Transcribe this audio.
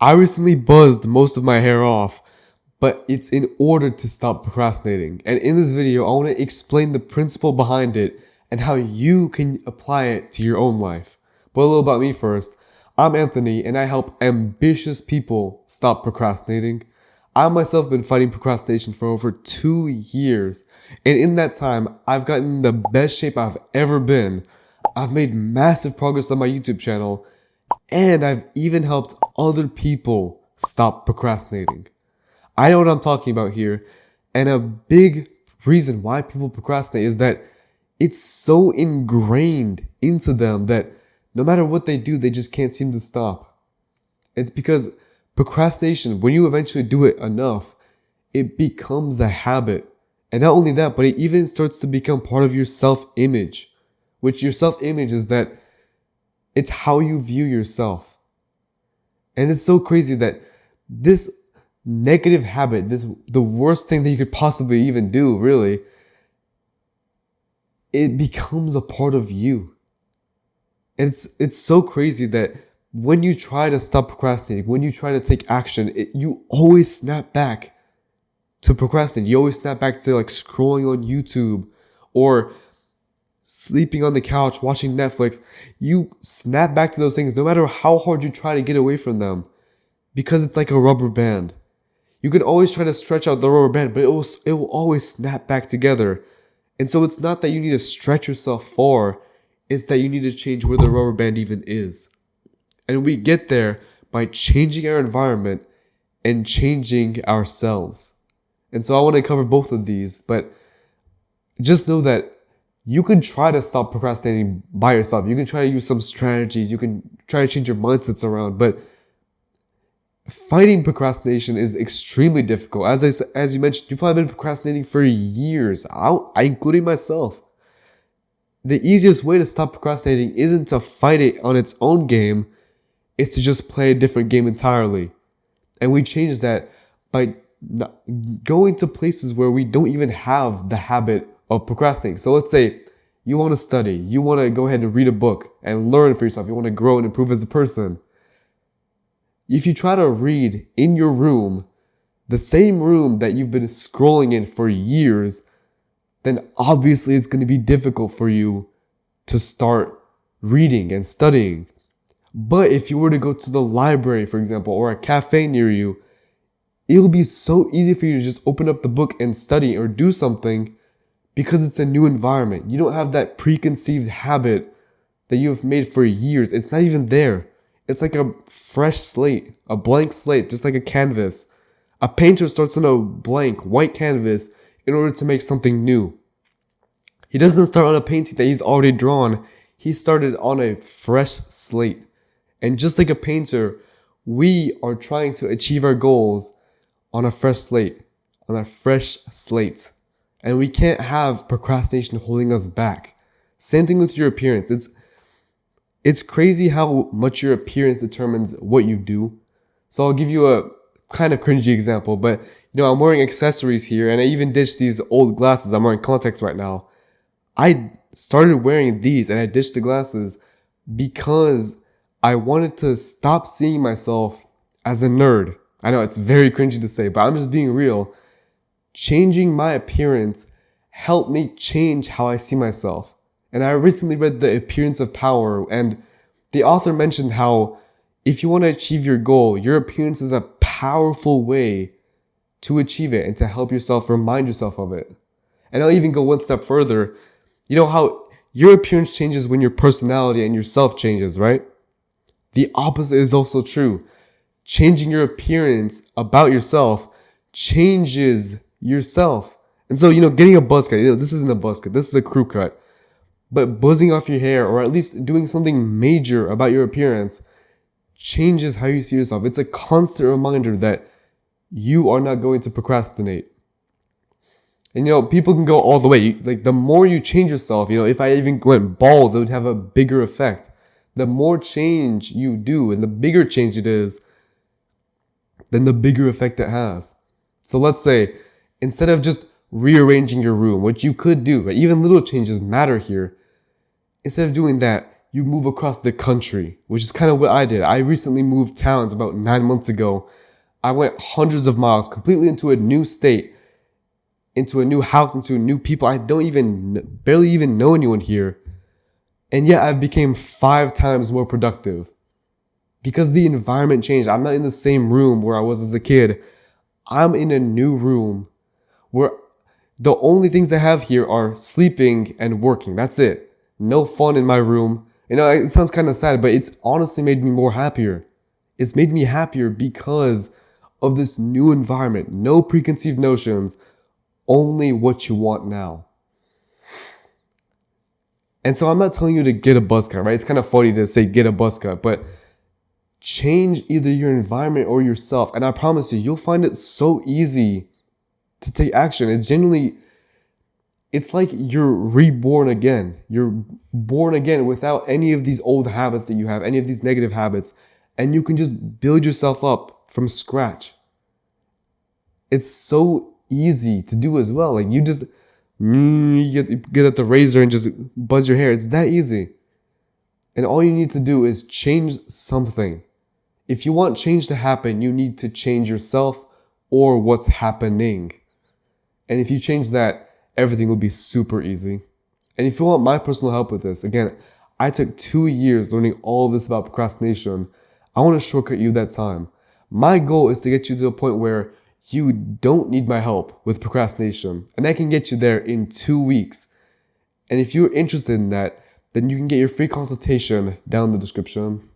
I recently buzzed most of my hair off, but it's in order to stop procrastinating. And in this video, I want to explain the principle behind it and how you can apply it to your own life. But a little about me first. I'm Anthony, and I help ambitious people stop procrastinating. I myself have been fighting procrastination for over 2 years, and in that time, I've gotten in the best shape I've ever been. I've made massive progress on my YouTube channel, and I've even helped other people stop procrastinating. I know what I'm talking about here, and a big reason why people procrastinate is that it's so ingrained into them that no matter what they do, they just can't seem to stop. It's because procrastination, when you eventually do it enough, it becomes a habit. And not only that, but it even starts to become part of your self-image, which your self-image is that it's how you view yourself. And it's so crazy that this negative habit, the worst thing that you could possibly even do, really, it becomes a part of you. And it's so crazy that when you try to stop procrastinating, when you try to take action, you always snap back to procrastinate. You always snap back to like scrolling on YouTube or sleeping on the couch, watching Netflix. You snap back to those things no matter how hard you try to get away from them, because it's like a rubber band. You can always try to stretch out the rubber band, but it will always snap back together. And so it's not that you need to stretch yourself far, it's that you need to change where the rubber band even is. And we get there by changing our environment and changing ourselves. And so I want to cover both of these, but just know that you can try to stop procrastinating by yourself. You can try to use some strategies. You can try to change your mindsets around, but fighting procrastination is extremely difficult. As you mentioned, you've probably been procrastinating for years, including myself. The easiest way to stop procrastinating isn't to fight it on its own game. It's to just play a different game entirely. And we change that by going to places where we don't even have the habit of procrastinating. So let's say you want to study, you want to go ahead and read a book and learn for yourself. You want to grow and improve as a person. If you try to read in your room, the same room that you've been scrolling in for years, then obviously it's going to be difficult for you to start reading and studying. But if you were to go to the library, for example, or a cafe near you, it'll be so easy for you to just open up the book and study or do something because it's a new environment. You don't have that preconceived habit that you have made for years. It's not even there. It's like a fresh slate, a blank slate, just like a canvas. A painter starts on a blank white canvas in order to make something new. He doesn't start on a painting that he's already drawn. He started on a fresh slate. And just like a painter, we are trying to achieve our goals on a fresh slate, And we can't have procrastination holding us back. Same thing with your appearance. It's crazy how much your appearance determines what you do. So I'll give you a kind of cringy example, but I'm wearing accessories here, and I even ditched these old glasses. I'm wearing contacts right now. I started wearing these and I ditched the glasses because I wanted to stop seeing myself as a nerd. I know it's very cringy to say, but I'm just being real. Changing my appearance helped me change how I see myself. And I recently read The Appearance of Power, and the author mentioned how if you want to achieve your goal, your appearance is a powerful way to achieve it and to help yourself remind yourself of it. And I'll even go one step further. You know how your appearance changes when your personality and yourself changes, right? The opposite is also true. Changing your appearance about yourself changes yourself. And so, getting a buzz cut, this isn't a buzz cut, this is a crew cut. But buzzing off your hair, or at least doing something major about your appearance, changes how you see yourself. It's a constant reminder that you are not going to procrastinate. And people can go all the way. Like, the more you change yourself, if I even went bald, it would have a bigger effect. The more change you do, and the bigger change it is, then the bigger effect it has. So let's say, instead of just rearranging your room, which you could do, but even little changes matter here. Instead of doing that, you move across the country, which is kind of what I did. I recently moved towns about 9 months ago. I went hundreds of miles completely into a new state, into a new house, into new people. I barely even know anyone here. And yet I became 5 times more productive because the environment changed. I'm not in the same room where I was as a kid. I'm in a new room where the only things I have here are sleeping and working. That's it. No fun in my room. It sounds kind of sad, but it's honestly made me more happier. It's made me happier because of this new environment. No preconceived notions, only what you want now. And so I'm not telling you to get a Buzzcut, right? It's kind of funny to say get a Buzzcut, but change either your environment or yourself. And I promise you, you'll find it so easy to take action. It's like you're reborn again. You're born again without any of these old habits that you have, any of these negative habits, and you can just build yourself up from scratch. It's so easy to do as well. Like you just get at the razor and just buzz your hair. It's that easy. And all you need to do is change something. If you want change to happen, you need to change yourself or what's happening. And if you change that, everything will be super easy. And if you want my personal help with this, again, I took 2 years learning all this about procrastination. I want to shortcut you that time. My goal is to get you to a point where you don't need my help with procrastination. And I can get you there in 2 weeks. And if you're interested in that, then you can get your free consultation down in the description.